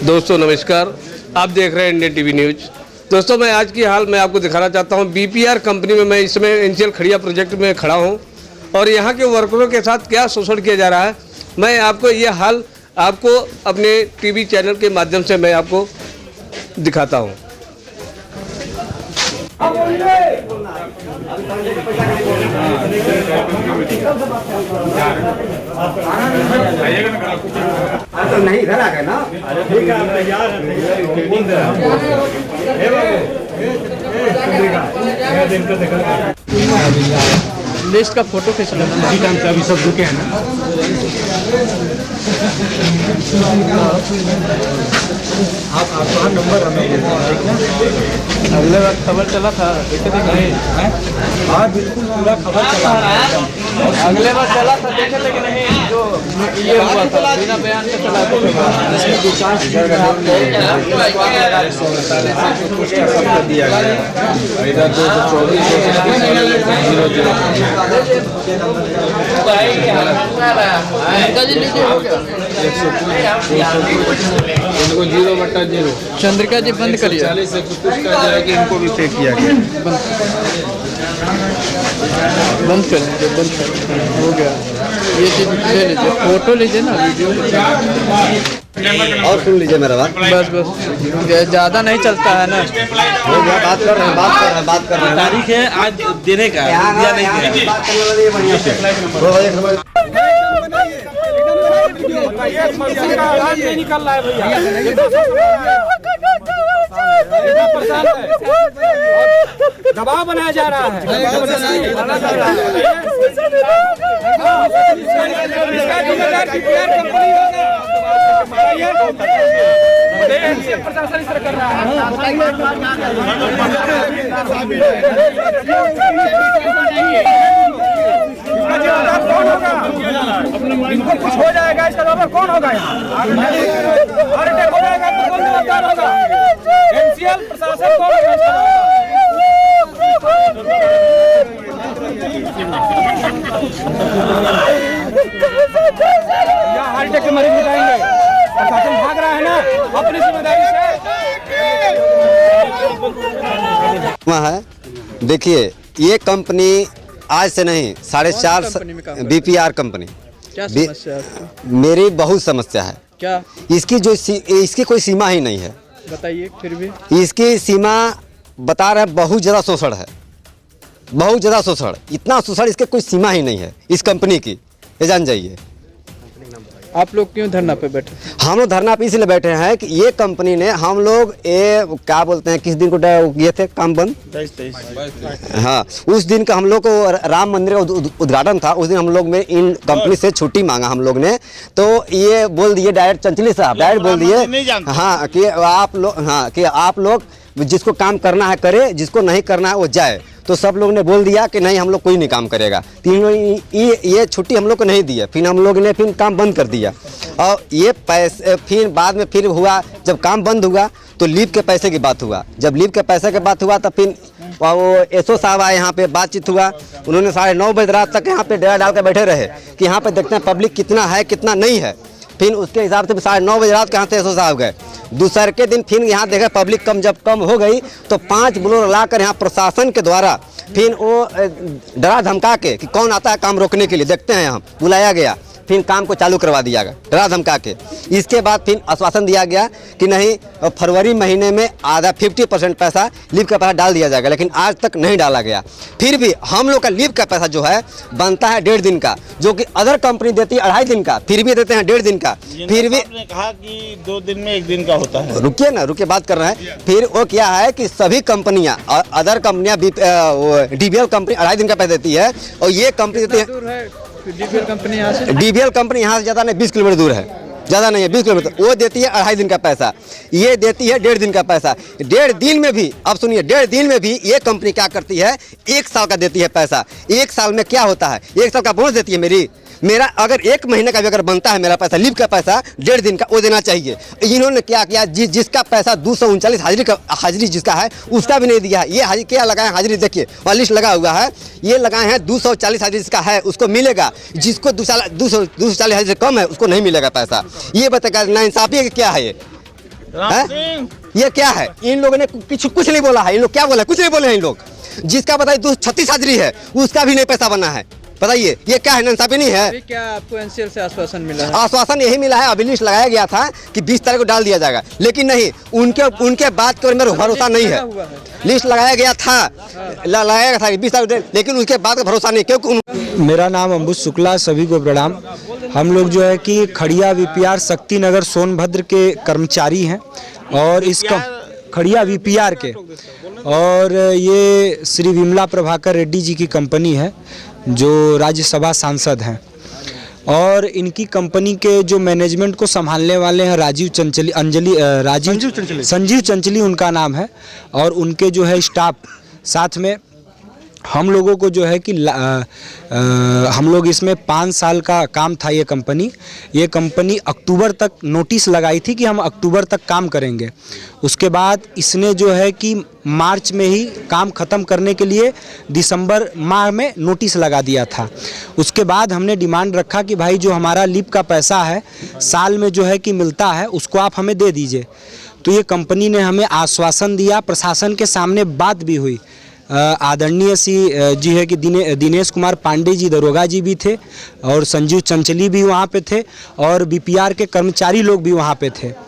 दोस्तों नमस्कार, आप देख रहे हैं इंडियन टीवी न्यूज। दोस्तों मैं आज की हाल मैं आपको दिखाना चाहता हूं। बीपीआर कंपनी में मैं इसमें एनसीएल खड़िया प्रोजेक्ट में खड़ा हूं और यहां के वर्करों के साथ क्या शोषण किया जा रहा है, मैं आपको ये हाल आपको अपने टीवी चैनल के माध्यम से मैं आपको दिखाता हूँ। तो नहीं इधर आ गए ना। ठीक है, तैयार है। लिस्ट का फोटो खींच लेना। इसी टाइम से अभी सब रुके हैं ना। आपका नंबर हमें अगले बार खबर चला था, देखे थे नहीं? हाँ बिल्कुल पूरा खबर चला। अगले बार चला था, देखे थे कि नहीं? जो ये हुआ था बिना बयान के चला था। दिया गया इधर 0/0 चंद्रिका जी बंद करिए। 40 से कुछ कर जाएगी, इनको भी पे किया गया। बंद करेंगे, बंद करेंगे, हो गया। ये चीज ले लीजिए, फोटो लीजिए ना, वीडियो और सुन लीजिए मेरा बात। बस ज़्यादा नहीं चलता है ना। हो गया, बात कर रहे हैं। तारीख है आज देने का, या नहीं देना। निकल रहा है भैया, दबाव बनाया जा रहा है। प्रशासन इस तरह कर रहा है। कौन होगा? इनको कुछ हो जाएगा, इसका जवाब कौन होगा? यहाँ हार्ट अटैक हो जाएगा तो कौन जिम्मेदार होगा? एनसीएल प्रशासन कौन होगा? यहाँ हार्ट अटैक के मरीज हो जाएंगे। प्रशासन भाग रहा है ना अपनी जिम्मेदारी से। है देखिए, ये कंपनी आज से नहीं 4.5 बीपीआर कंपनी। क्या समस्या है आपकी? मेरी बहुत समस्या है। क्या इसकी कोई सीमा ही नहीं है। बताइए फिर भी। इसकी सीमा बता रहे, बहुत ज़्यादा शोषण है, बहुत ज़्यादा शोषण। इतना शोषण, इसके कोई सीमा ही नहीं है इस कंपनी की, ये जान जाइए। आप लोग क्यों धरना पे बैठे? हम लोग धरना पे इसलिए बैठे हैं कि ये कंपनी ने, हम लोग ये क्या बोलते हैं, किस दिन को किए थे काम बंद? 22। हाँ, उस दिन का हम लोग को राम मंदिर का उद्घाटन था। उस दिन हम लोग में इन कंपनी से छुट्टी मांगा हम लोग ने, तो ये बोल दिए डायरेक्ट, चंचली साहब डायरेक्ट बोल दिए हाँ कि आप लोग जिसको काम करना है करे, जिसको नहीं करना है वो जाए। तो सब लोग ने बोल दिया कि नहीं, हम लोग कोई नहीं काम करेगा। तीनों ये छुट्टी हम लोग को नहीं दी है। फिर हम लोग ने फिर काम बंद कर दिया और ये पैसे फिर बाद में फिर हुआ। जब काम बंद हुआ तो लीव के पैसे की बात हुआ। जब लीव के पैसे की बात हुआ तो फिर वो एसओ साहब आए, यहाँ पे बातचीत हुआ। उन्होंने 9:30 बजे रात तक यहाँ पे डेरा डाल कर बैठे रहे कि यहाँ पे देखते हैं पब्लिक कितना है कितना नहीं है। फिर उसके हिसाब से 9:30 बजे रात के यहाँ से एसओ साहब गए। दूसरे के दिन फिर यहाँ देखा पब्लिक जब कम हो गई तो 5 बुलोर लाकर यहाँ प्रशासन के द्वारा फिर वो डरा धमका के कि कौन आता है काम रोकने के लिए, देखते हैं यहाँ बुलाया गया। फिर काम को चालू करवा दिया गया डरा धमका के। इसके बाद फिर आश्वासन दिया गया कि नहीं, फरवरी महीने में आधा 50% पैसा लीव का पैसा डाल दिया जाएगा, लेकिन आज तक नहीं डाला गया। फिर भी हम लोग का लीव का पैसा जो है बनता है 1.5 दिन का, जो कि अदर कंपनी देती है 2.5 दिन का, फिर भी देते हैं 1.5 दिन का। फिर भी कहा कि 2 दिन में 1 दिन का होता है। रुकिए ना, रुकिए बात कर रहे हैं। फिर वो क्या है कि सभी कंपनियां, अदर कंपनियां डीबीएल कंपनी 2.5 दिन का पैसा देती है और ये कंपनी देती है। डीबीएल कंपनी यहाँ से, डीबीएल कंपनी यहाँ से ज़्यादा नहीं, 20 किलोमीटर दूर है, ज़्यादा नहीं है, 20 किलोमीटर। वो देती है 2.5 दिन का पैसा, ये देती है 1.5 दिन का पैसा। 1.5 दिन में भी, अब सुनिए, 1.5 दिन में भी ये कंपनी क्या करती है, 1 साल का देती है पैसा। 1 साल में क्या होता है, 1 साल का बोनस देती है। मेरा अगर 1 महीने का भी अगर बनता है मेरा पैसा, लीव का पैसा 1.5 दिन का, वो देना चाहिए। इन्होंने क्या किया, जिसका पैसा 239 हाजिरी जिसका है उसका भी नहीं दिया है। ये क्या लगाए हाजिरी, देखिए वहाँ लिस्ट लगा हुआ है, ये लगाए हैं 240 हाजिरी जिसका है उसको मिलेगा, जिसको 240 हाजिरी कम है उसको नहीं मिलेगा पैसा। ये बताएगा नाइंसाफी क्या है ये? ये क्या है? इन लोगों ने कुछ नहीं बोला है। इन लोग क्या बोला? कुछ नहीं बोले हैं इन लोग। जिसका बताइए 36 हाजिरी है उसका भी नहीं पैसा बना है। बताइए ये क्या है? नाइंसाफी नहीं है? क्या आपको एनसीएल से आश्वासन मिला है? आश्वासन यही मिला है, अभी लिस्ट लगाया गया था कि 20 तारीख को डाल दिया जाएगा, लेकिन नहीं, उनके बात के मेरा भरोसा नहीं है। लिस्ट लगाया गया था, लगाया गया था 20 तारीख, लेकिन उसके बाद का भरोसा नहीं। क्योंकि मेरा नाम अंबुज शुक्ला, सभी को प्रणाम। हम लोग जो है कि खड़िया वीपीआर शक्ति नगर सोनभद्र के कर्मचारी हैं और इसका खड़िया वीपीआर के, और ये श्री विमला प्रभाकर रेड्डी जी की कंपनी है जो राज्यसभा सांसद हैं, और इनकी कंपनी के जो मैनेजमेंट को संभालने वाले हैं संजीव चंचली उनका नाम है, और उनके जो है स्टाफ साथ में हम लोगों को जो है कि हम लोग इसमें 5 साल का काम था। ये कंपनी अक्टूबर तक नोटिस लगाई थी कि हम अक्टूबर तक काम करेंगे। उसके बाद इसने जो है कि मार्च में ही काम ख़त्म करने के लिए दिसंबर माह में नोटिस लगा दिया था। उसके बाद हमने डिमांड रखा कि भाई जो हमारा लीप का पैसा है साल में जो है कि मिलता है उसको आप हमें दे दीजिए। तो ये कंपनी ने हमें आश्वासन दिया, प्रशासन के सामने बात भी हुई। आदरणीय जी है कि दिनेश कुमार पांडे जी दरोगा जी भी थे, और संजीव चंचली भी वहाँ पे थे, और बीपीआर के कर्मचारी लोग भी वहाँ पे थे।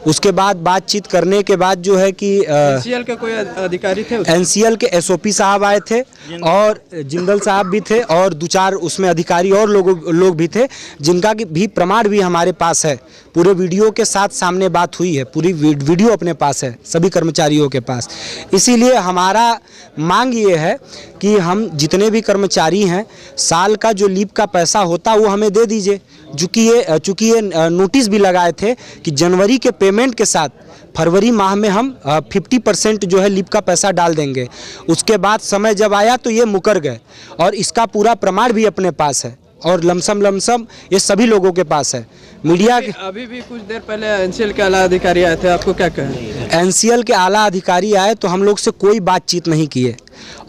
उसके बाद बातचीत करने के बाद जो है कि एनसीएल के कोई अधिकारी थे? एनसीएल के एसओपी साहब आए थे, और जिंदल साहब भी थे, और 2-4 उसमें अधिकारी और लोग भी थे, जिनका भी प्रमाण भी हमारे पास है। पूरे वीडियो के साथ सामने बात हुई है, पूरी वीडियो अपने पास है सभी कर्मचारियों के पास। इसीलिए हमारा मांग ये है कि हम जितने भी कर्मचारी हैं साल का जो लीव का पैसा होता वो हमें दे दीजिए। चूँकि ये नोटिस भी लगाए थे कि जनवरी के पेमेंट के साथ फरवरी माह में हम 50% जो है लीव का पैसा डाल देंगे। उसके बाद समय जब आया तो ये मुकर गए, और इसका पूरा प्रमाण भी अपने पास है, और लमसम ये सभी लोगों के पास है। मीडिया के अभी भी कुछ देर पहले एनसीएल के आला अधिकारी आए थे, आपको क्या कहें? एनसीएल के आला अधिकारी आए तो हम लोग से कोई बातचीत नहीं किए,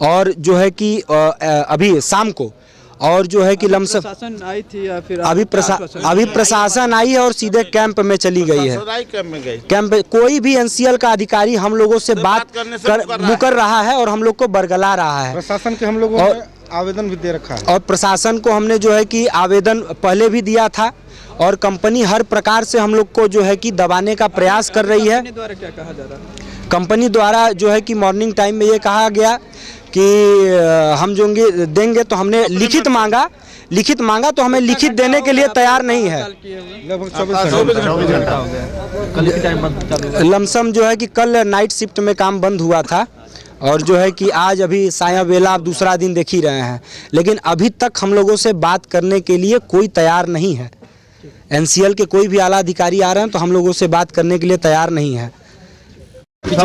और जो है कि अभी शाम को, और जो है कि लमसम प्रशासन आई थी या फिर अभी प्रशासन आई है और सीधे कैंप में चली गई है। कैंप कोई भी एनसीएल का अधिकारी हम लोगों से बात मुकर रहा है और हम लोग को बरगला रहा है। प्रशासन के हम लोगों ने आवेदन भी दे रखा है, और प्रशासन को हमने जो है कि आवेदन पहले भी दिया था, और कंपनी हर प्रकार से हम लोग को जो है कि दबाने का प्रयास कर रही है। कंपनी द्वारा क्या कहा जा रहा है? कंपनी द्वारा जो है कि मॉर्निंग टाइम में ये कहा गया कि हम जो देंगे, तो हमने लिखित मांगा तो हमें लिखित देने के लिए तैयार नहीं है। लगभग 24 घंटा हो गया। लमसम जो है कि कल नाइट शिफ्ट में काम बंद हुआ था, और जो है कि आज अभी साया बेला आप दूसरा दिन देख ही रहे हैं, लेकिन अभी तक हम लोगों से बात करने के लिए कोई तैयार नहीं है। एनसीएल के कोई भी आला अधिकारी आ रहे हैं तो हम लोगों से बात करने के लिए तैयार नहीं है। क्या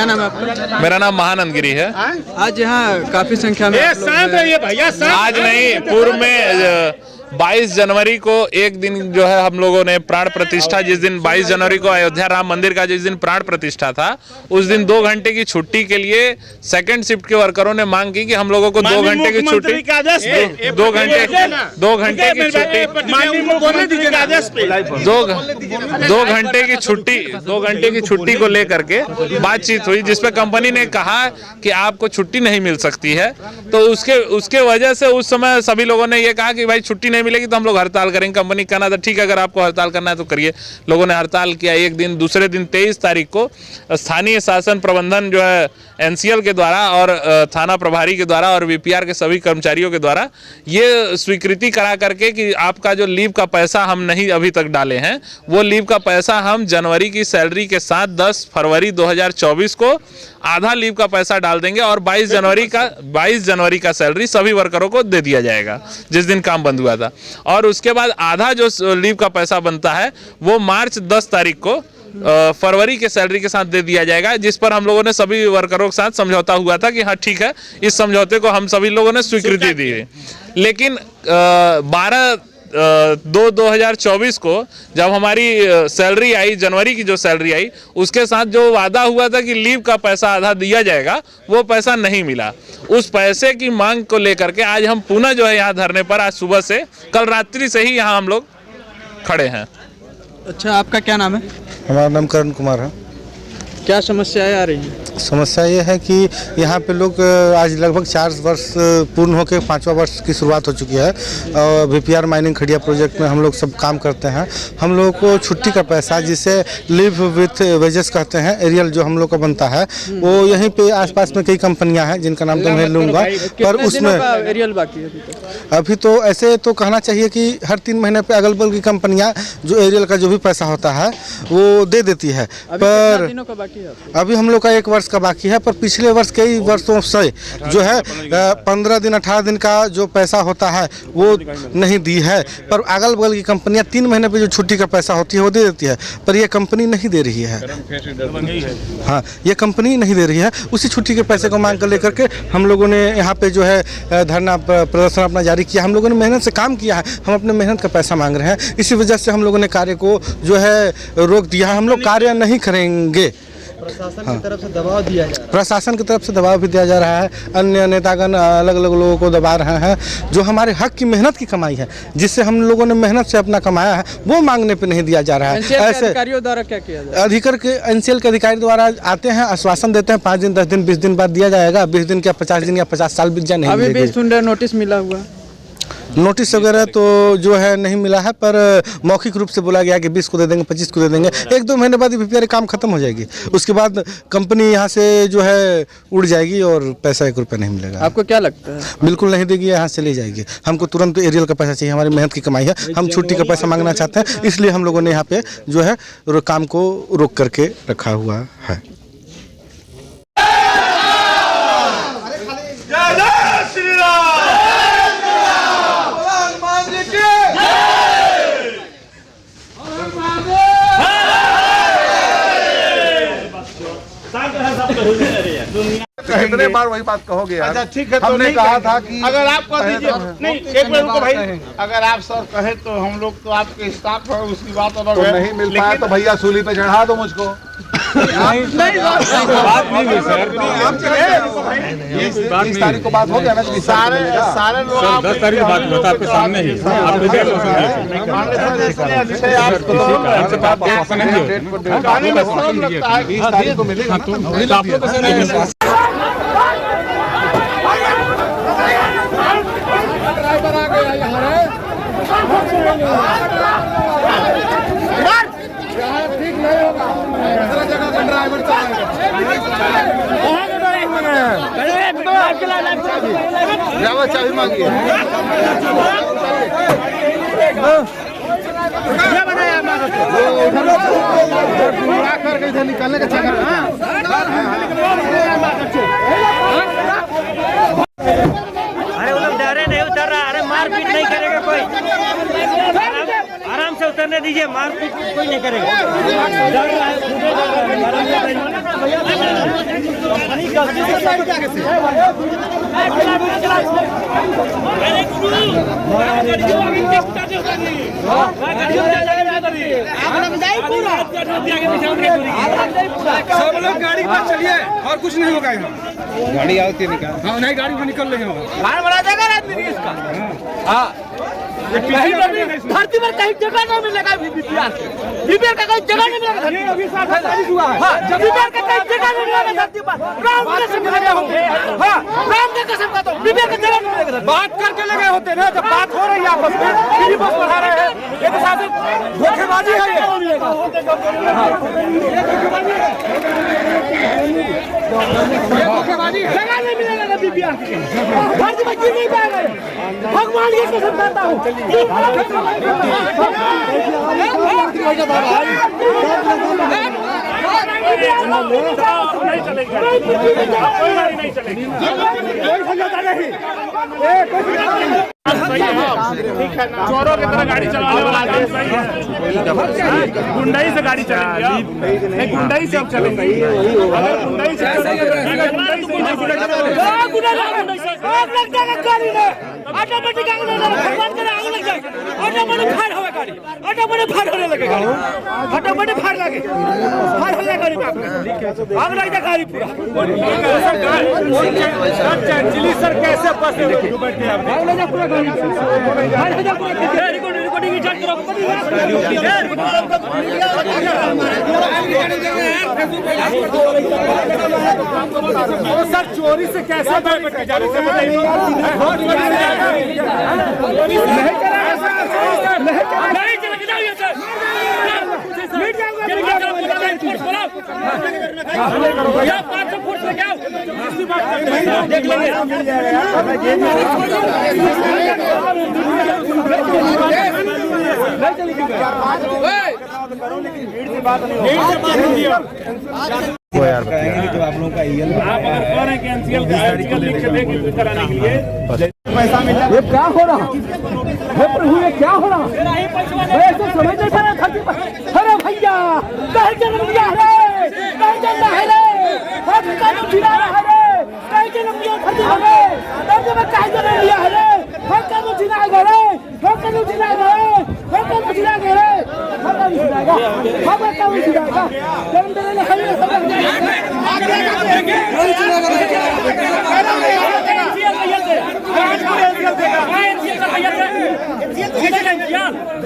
नाम है आपका? मेरा नाम महानंद गिरी है। आज यहाँ काफी संख्या में आज नहीं, पूर्व में 22 जनवरी को एक दिन जो है हम लोगों ने प्राण प्रतिष्ठा, जिस दिन 22 जनवरी को अयोध्या राम मंदिर का जिस दिन प्राण प्रतिष्ठा था, उस दिन 2 घंटे की छुट्टी के लिए सेकंड शिफ्ट के वर्करों ने मांग की कि हम लोगों को 2 घंटे की छुट्टी, 2 घंटे की छुट्टी, 2 घंटे की छुट्टी को लेकर के बातचीत हुई, जिसपे कंपनी ने कहा कि आपको छुट्टी नहीं मिल सकती है। तो उसके वजह से उस समय सभी लोगों ने ये कहा कि भाई छुट्टी नहीं मिलेगी तो हम लोग हड़ताल करेंगे। कंपनी कहना था ठीक है, अगर आपको हड़ताल करना है तो करिए। लोगों ने हड़ताल किया एक दिन। दूसरे दिन 23 तारीख को स्थानीय शासन प्रबंधन जो है एनसीएल के द्वारा और थाना प्रभारी के द्वारा और वीपीआर के सभी कर्मचारियों के द्वारा ये स्वीकृति करा करके कि आपका जो लीव का पैसा हम नहीं अभी तक डाले हैं, वो लीव का पैसा हम जनवरी की सैलरी के साथ 10 फरवरी 2024 को आधा लीव का पैसा डाल देंगे, और 22 जनवरी का सैलरी सभी वर्करों को दे दिया जाएगा जिस दिन काम बंद हुआ था। और उसके बाद आधा जो लीव का पैसा बनता है वो मार्च 10 तारीख को फरवरी के सैलरी के साथ दे दिया जाएगा, जिस पर हम लोगों ने सभी वर्करों के साथ समझौता हुआ था कि हाँ ठीक है, इस समझौते को हम सभी लोगों ने स्वीकृति दी है। लेकिन 12/2/2024 को जब हमारी सैलरी आई, जनवरी की जो सैलरी आई, उसके साथ जो वादा हुआ था कि लीव का पैसा आधा दिया जाएगा, वो पैसा नहीं मिला। उस पैसे की मांग को लेकर के आज हम पुनः जो है यहाँ धरने पर, आज सुबह से, कल रात्रि से ही यहाँ हम लोग खड़े हैं। अच्छा, आपका क्या नाम है? हमारा नाम करण कुमार है। क्या समस्याएं आ रही हैं? समस्या ये है कि यहाँ पे लोग आज लगभग 4 वर्ष पूर्ण होकर 5वां वर्ष की शुरुआत हो चुकी है और VPR माइनिंग खड़िया प्रोजेक्ट में हम लोग सब काम करते हैं। हम लोगों को छुट्टी का पैसा जिसे लिव विथ वेजेस कहते हैं, एरियल जो हम लोग का बनता है, वो यहीं पे आसपास में कई कंपनियां हैं जिनका नाम तो मैं लूँगा, पर उसमें एरियल बाकी है अभी तो ऐसे तो कहना चाहिए कि हर 3 महीने पे अगल बगल की कंपनियां जो एरियल का जो भी पैसा होता है वो दे देती है। पर दिनों का बाकी है? अभी हम लोग का 1 वर्ष का बाकी है, पर पिछले वर्ष कई वर्षों से जो है 15 दिन 18 दिन का जो पैसा होता है वो नहीं दी है। पर अगल बगल की कंपनियां 3 महीने पे जो छुट्टी का पैसा होती है वो दे देती है, पर ये कंपनी नहीं दे रही है। हाँ, ये कंपनी नहीं दे रही है। उसी छुट्टी के पैसे को मांग कर लेकर के हम लोगों ने यहाँ पे जो है धरना प्रदर्शन अपना जारी किया। हम लोगों ने मेहनत से काम किया है, हम अपने मेहनत का पैसा मांग रहे हैं। इसी वजह से हम लोगों ने कार्य को जो है रोक दिया है। हम लोग कार्य नहीं करेंगे। प्रशासन की तरफ से दबाव दिया जा रहा है। प्रशासन की तरफ से दबाव भी दिया जा रहा है। अन्य नेतागण अलग अलग लोगों को दबा रहे हैं। जो हमारे हक की मेहनत की कमाई है, जिससे हम लोगों ने मेहनत से अपना कमाया है, वो मांगने पे नहीं दिया जा रहा है। ऐसे अधिकारियों द्वारा क्या किया जाए? अधिकारी के एनसीएल के अधिकारी द्वारा आते हैं, आश्वासन देते हैं 5 दिन 10 दिन 20 दिन बाद दिया जाएगा। 20 दिन क्या 50 दिन या 50 साल बीत जाए नहीं अभी भी मिलेगी। सुन रहे नोटिस मिला हुआ? नोटिस वगैरह तो जो है नहीं मिला है, पर मौखिक रूप से बोला गया कि 20 को दे देंगे, 25 को दे देंगे। 1-2 महीने बाद VPR काम खत्म हो जाएगी। उसके बाद कंपनी यहाँ से जो है उड़ जाएगी और पैसा 1 रुपया नहीं मिलेगा। आपको क्या लगता है? बिल्कुल नहीं देगी, यहाँ से ले जाएगी। हमको तुरंत एरियल का पैसा चाहिए, हमारी मेहनत की कमाई है। हम छुट्टी का पैसा मांगना चाहते हैं, इसलिए हम लोगों ने यहाँ पे जो है काम को रोक करके रखा हुआ है। कितने बार वही बात कहोगे यार? अच्छा ठीक है, तो हमने नहीं कहा कहेंगे। था कि अगर आप कह दीजिए नहीं, एक मिनट रुको भाई। अगर आप सर कहे तो हम लोग तो आपके स्टाफ है, उसकी बात अलग तो है। नहीं मिल पाया तो भैया सूली पे चढ़ा दो मुझको। नहीं बात नहीं हुई सर। 20 तारीख को बात हो गया ना? सारे लोग 10 तारीख की बात बता आपके सामने ही तारीख को मिलेगा। चाबी मांगिए। करके इधर निकलने का चक्कर। अरे वो लोग डरे नहीं उतर रहा। अरे मारपीट नहीं करेगा कोई, आराम से उतरने दीजिए। मारपीट कोई नहीं करेगा। सब लोग गाड़ी पर चलिए और कुछ नहीं होगा यहाँ। गाड़ी आती निकाल। हाँ नहीं, गाड़ी में निकल रहे हैं। मार बना देगा आदमी इसका। हाँ, धरती पर कहीं जगह नहीं मिलेगा। VPR का कहीं जगह नहीं मिलेगा। अभी जब VPR का कहीं जगह नहीं मिलेगा धरती पर, राम के कसम खा होते। हाँ, राम के कसम खाता हूँ, VPR का जगह नहीं मिलेगा। बात करके लगे होते ना, जब बात हो रही है आपस में, फिर बस बढ़ा रहे हैं। ये तो साथ धोखेबाजी है। ये धोखेबाजी जगह नहीं मिलेगा VPR की। धरती पर गिर नहीं पाएगा। भगवान की कसम खाता हूँ। चोरों की तरह गाड़ी चलाने वाला आदमी सही है। गुंडाई से गाड़ी चलेंगे, नहीं गुंडाई से अब चलेंगे। अगर गुंडाई से ऑटोमेटिक आग लग जाएगा। भगवान करे आग लग जाए, ऑटोमेटिक फायर होगा गाड़ी, ऑटोमेटिक फायर होने लगेगा। ऑटोमेटिक फायर लगे, फायर हो जाएगा गाड़ी में, आग लग जाएगा गाड़ी पूरा। सर कैसे फंसे? आग लग जाएगा पूरा गाड़ी, फायर हो जाएगा पूरा। सर चोरी से कैसे ये क्या हो रहा है प्रभु, ये क्या हो रहा ऐसे समझ नहीं पा रहा। अरे भैया कहीं जन्म लिया है कहीं जन्म है रे कहीं जिला है रे कहीं जन्म लिया खर्च है कहीं जन्म लिया है रे कहीं जिला है रे कहीं जिला है रे कहीं जिला है रे कहीं जिलाएगा हम कहीं जिलाएगा जन्म देने है सब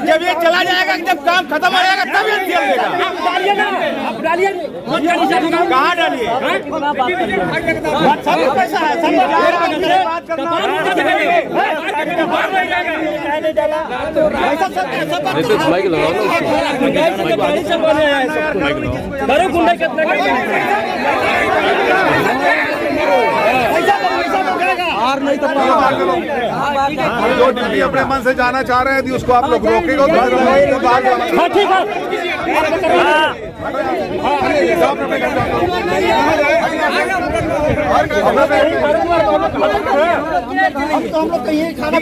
जब ये चला जाएगा, जब काम खत्म हो जाएगा तब ये देगा। आप डालिए कहाँ डालिए? सब पैसा है, सब जो दिल्ली अपने मन से जाना चाह रहे हैं यदि उसको आप लोग रोकेगा तो हम लोग कहीं खाना